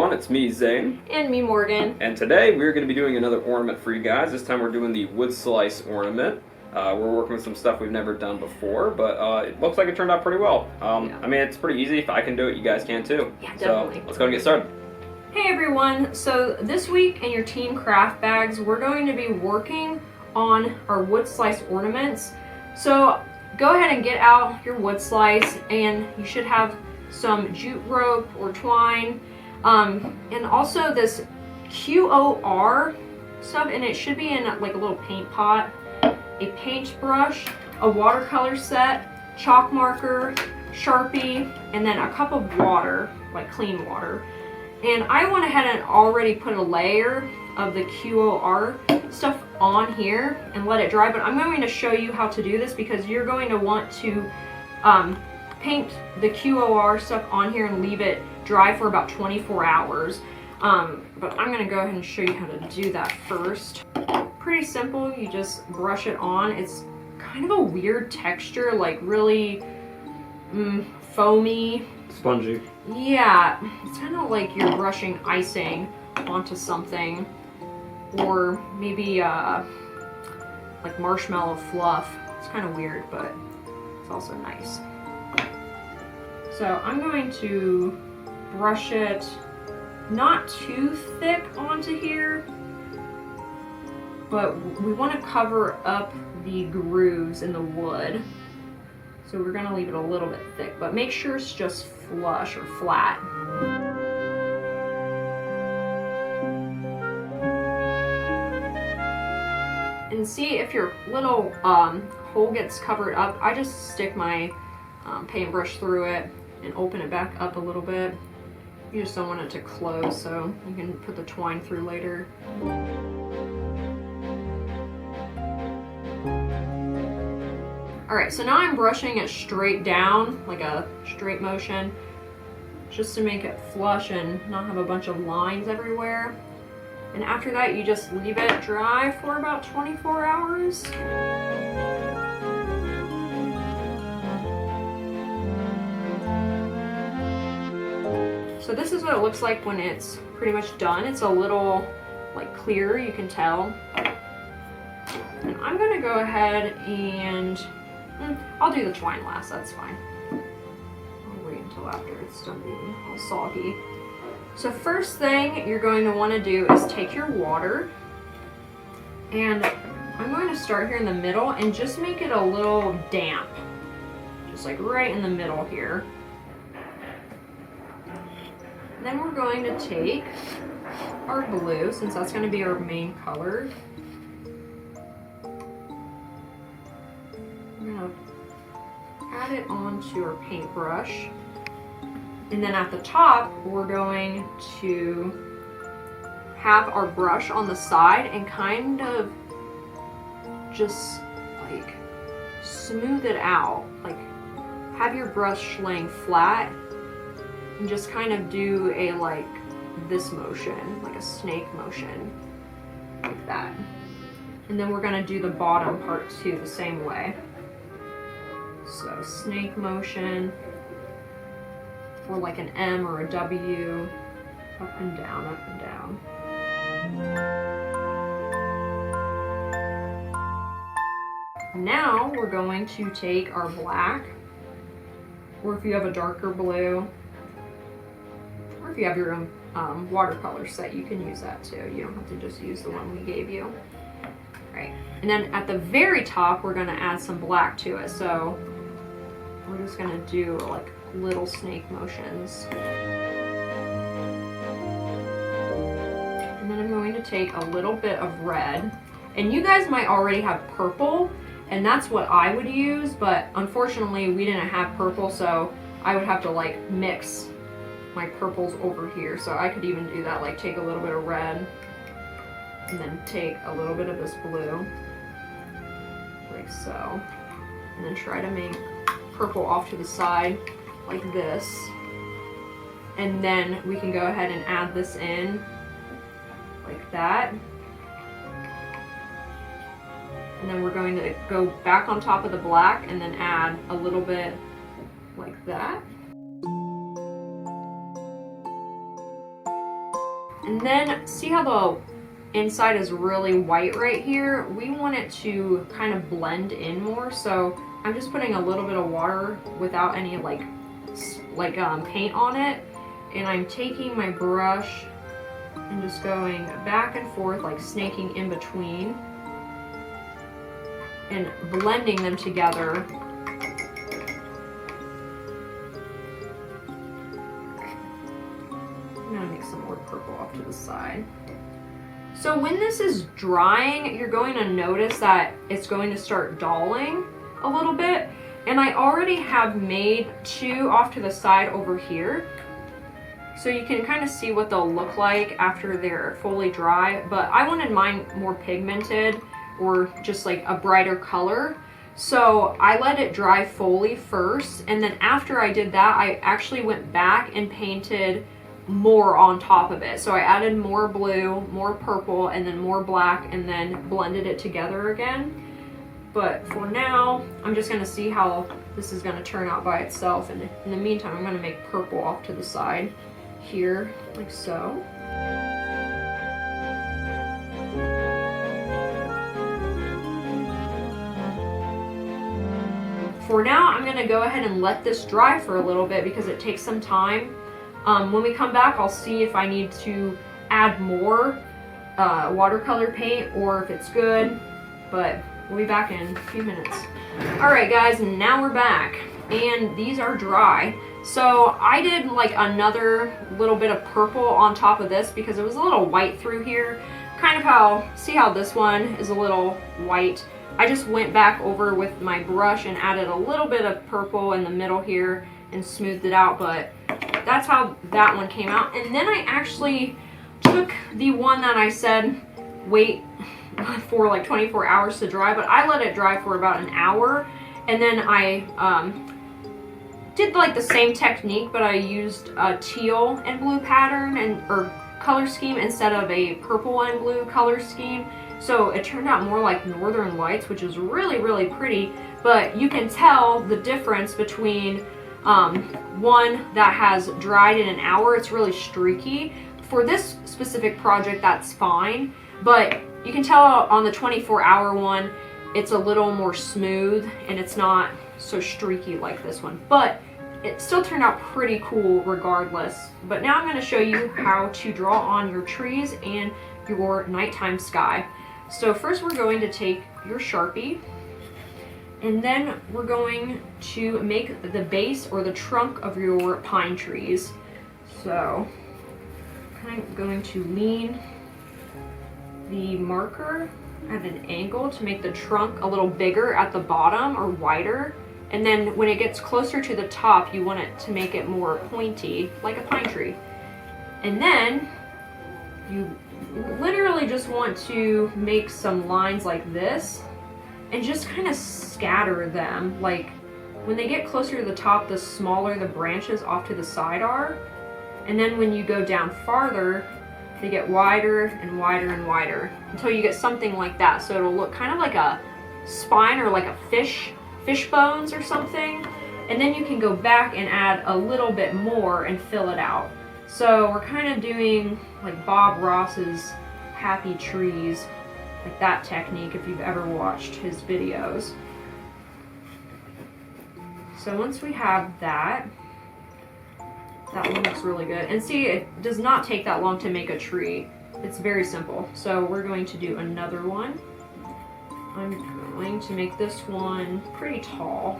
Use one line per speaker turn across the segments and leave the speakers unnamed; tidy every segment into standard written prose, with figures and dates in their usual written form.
everyone, it's me, Zane.
And me, Morgan.
And today we're going to be doing another ornament for you guys. This time we're doing the wood slice ornament. We're working with some stuff we've never done before, but it looks like it turned out pretty well.
Yeah.
I mean, it's pretty easy. If I can do it, you guys can too.
Yeah, definitely.
So let's go and get started.
Hey everyone, so this week in your team craft bags, we're going to be working on our wood slice ornaments. So go ahead and get out your wood slice, and you should have some jute rope or twine, and also this QOR stuff, and it should be in like a little paint pot, a paintbrush, a watercolor set, chalk marker, Sharpie, and then a cup of water, like clean water. And I went ahead and already put a layer of the QOR stuff on here and let it dry, but I'm going to show you how to do this because you're going to want to paint the QOR stuff on here and leave it dry for about 24 hours. But I'm going to go ahead and show you how to do that first. Pretty simple, you just brush it on. It's kind of a weird texture, like really foamy.
Spongy.
Yeah, it's kind of like you're brushing icing onto something, or maybe like marshmallow fluff. It's kind of weird, but it's also nice. So I'm going to brush it not too thick onto here, but we want to cover up the grooves in the wood. So we're going to leave it a little bit thick, but make sure it's just flush or flat. And see if your little hole gets covered up. I just stick my paintbrush through it and open it back up a little bit. You just don't want it to close, so you can put the twine through later. Alright, so now I'm brushing it straight down, like a straight motion, just to make it flush and not have a bunch of lines everywhere. And after that, you just leave it dry for about 24 hours. So this is what it looks like when it's pretty much done. It's a little like clear, you can tell. And I'm gonna go ahead and I'll do the twine last, that's fine. I'll wait until after it's done being all soggy. So first thing you're going to want to do is take your water, and I'm going to start here in the middle and just make it a little damp. Just like right in the middle here. And then we're going to take our blue, since that's going to be our main color. Add it onto our paintbrush, and then at the top we're going to have our brush on the side and kind of just like smooth it out, like have your brush laying flat and just kind of do a like this motion, like a snake motion, like that. And then we're going to do the bottom part too the same way. So snake motion, or like an M or a W, up and down, up and down. Now we're going to take our black, or if you have a darker blue, or if you have your own watercolor set, you can use that too. You don't have to just use the one we gave you. Right. And then at the very top, we're going to add some black to it. So we're just going to do like little snake motions. And then I'm going to take a little bit of red. And you guys might already have purple, and that's what I would use, but unfortunately we didn't have purple, so I would have to like mix my purples over here. So I could even do that, like take a little bit of red and then take a little bit of this blue, like so, and then try to make purple off to the side like this, and then we can go ahead and add this in like that, and then we're going to go back on top of the black and then add a little bit like that. And then see how the inside is really white right here? We want it to kind of blend in more, so I'm just putting a little bit of water without any paint on it, and I'm taking my brush and just going back and forth, like snaking in between and blending them together. I'm gonna make some more purple off to the side. So when this is drying, you're going to notice that it's going to start dulling a little bit. And I already have made 2 off to the side over here. So you can kind of see what they'll look like after they're fully dry. But I wanted mine more pigmented or just like a brighter color. So I let it dry fully first. And then after I did that, I actually went back and painted more on top of it. So I added more blue, more purple, and then more black, and then blended it together again. But for now, I'm just gonna see how this is gonna turn out by itself. And in the meantime, I'm gonna make purple off to the side here, like so. For now, I'm gonna go ahead and let this dry for a little bit because it takes some time. When we come back, I'll see if I need to add more watercolor paint or if it's good, but we'll be back in a few minutes. All right, guys, now we're back, and these are dry. So I did like another little bit of purple on top of this because it was a little white through here. Kind of see how this one is a little white. I just went back over with my brush and added a little bit of purple in the middle here and smoothed it out, but that's how that one came out. And then I actually took the one that I said wait for like 24 hours to dry, but I let it dry for about an hour, and then I did like the same technique, but I used a teal and blue pattern or color scheme instead of a purple and blue color scheme. So it turned out more like Northern Lights, which is really, really pretty, but you can tell the difference between one that has dried in an hour. It's really streaky. For this specific project, that's fine, but you can tell on the 24-hour one, it's a little more smooth and it's not so streaky like this one, but it still turned out pretty cool regardless. But now I'm going to show you how to draw on your trees and your nighttime sky. So first we're going to take your Sharpie, and then we're going to make the base or the trunk of your pine trees. So I'm going to lean the marker at an angle to make the trunk a little bigger at the bottom or wider. And then when it gets closer to the top, you want it to make it more pointy, like a pine tree. And then you literally just want to make some lines like this and just kind of scatter them. Like when they get closer to the top, the smaller the branches off to the side are. And then when you go down farther, they get wider and wider and wider until you get something like that. So it'll look kind of like a spine or like a fish bones or something. And then you can go back and add a little bit more and fill it out. So we're kind of doing like Bob Ross's Happy Trees, like that technique if you've ever watched his videos. So once we have that, that one looks really good. And see, it does not take that long to make a tree. It's very simple. So we're going to do another one. I'm going to make this one pretty tall.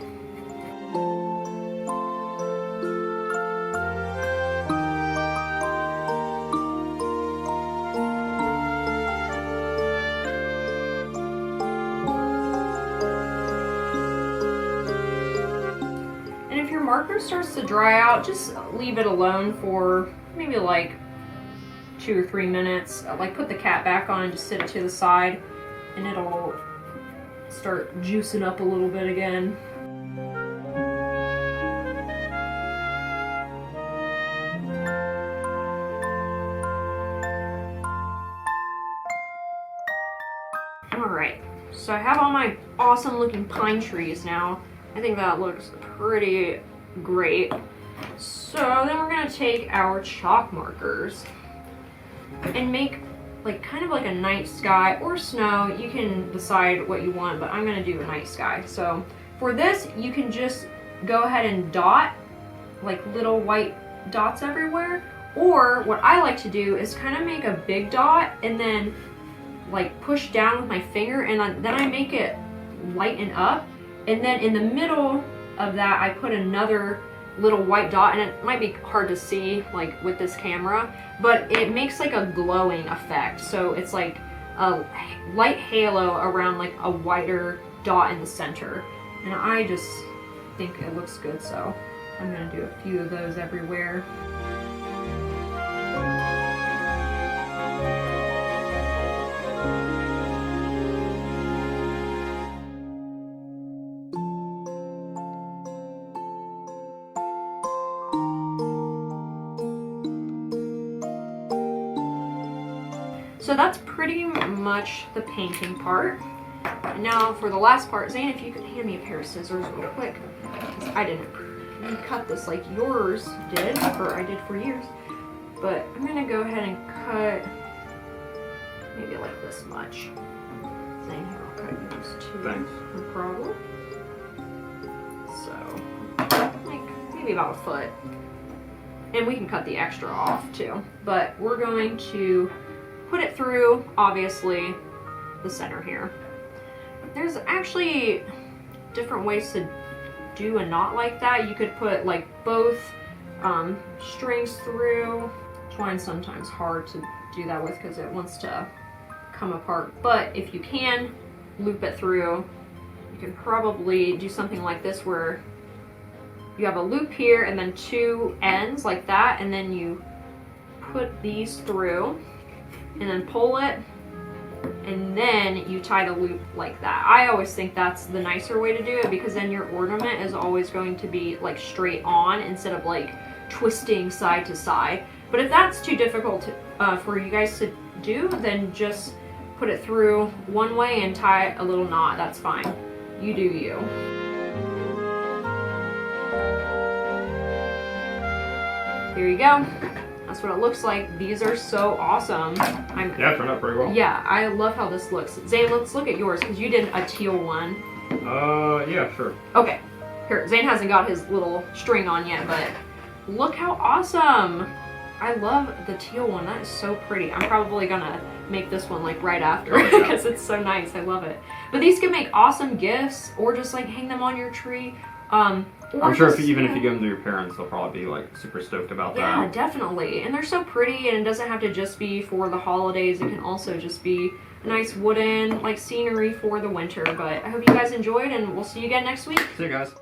And if your marker starts to dry out, just leave it alone for maybe like 2 or 3 minutes. Like put the cap back on and just sit it to the side, and it'll start juicing up a little bit again. Alright, so I have all my awesome looking pine trees now. I think that looks pretty great. So then we're going to take our chalk markers. and make like kind of like a night sky or snow. You can decide what you want, but I'm gonna do a night sky. So for this, you can just go ahead and dot like little white dots everywhere. Or what I like to do is kind of make a big dot and then like push down with my finger, and then I make it lighten up. And then in the middle of that, I put another little white dot, and it might be hard to see like with this camera, but it makes like a glowing effect. So it's like a light halo around like a whiter dot in the center. And I just think it looks good, so I'm gonna do a few of those everywhere. So that's pretty much the painting part. And now for the last part, Zane, if you could hand me a pair of scissors real quick, because I didn't cut this like yours did, or I did for years. But I'm gonna go ahead and cut maybe like this much. Zane, here, I'll cut yours too.
Thanks.
No problem. So, like maybe about a foot. And we can cut the extra off too. But we're going to put it through, obviously, the center here. There's actually different ways to do a knot like that. You could put like both strings through. Twine's sometimes hard to do that with because it wants to come apart. But if you can loop it through, you can probably do something like this where you have a loop here and then two ends like that, and then you put these through and then pull it, and then you tie the loop like that. I always think that's the nicer way to do it, because then your ornament is always going to be like straight on instead of like twisting side to side. But if that's too difficult for you guys to do, then just put it through one way and tie a little knot. That's fine. You do you. Here you go. That's what it looks like. These are so awesome.
Yeah, it turned out pretty well.
Yeah, I love how this looks. Zane, let's look at yours, because you did a teal one.
Yeah, sure.
Okay. Here, Zane hasn't got his little string on yet, but look how awesome. I love the teal one. That is so pretty. I'm probably gonna make this one like right after, because it's so nice. I love it. But these can make awesome gifts, or just like hang them on your tree.
I'm sure if you give them to your parents, they'll probably be like super stoked about that.
Yeah, definitely. And they're so pretty, and it doesn't have to just be for the holidays. It can also just be a nice wooden like scenery for the winter. But I hope you guys enjoyed, and we'll see you again next week.
See you guys.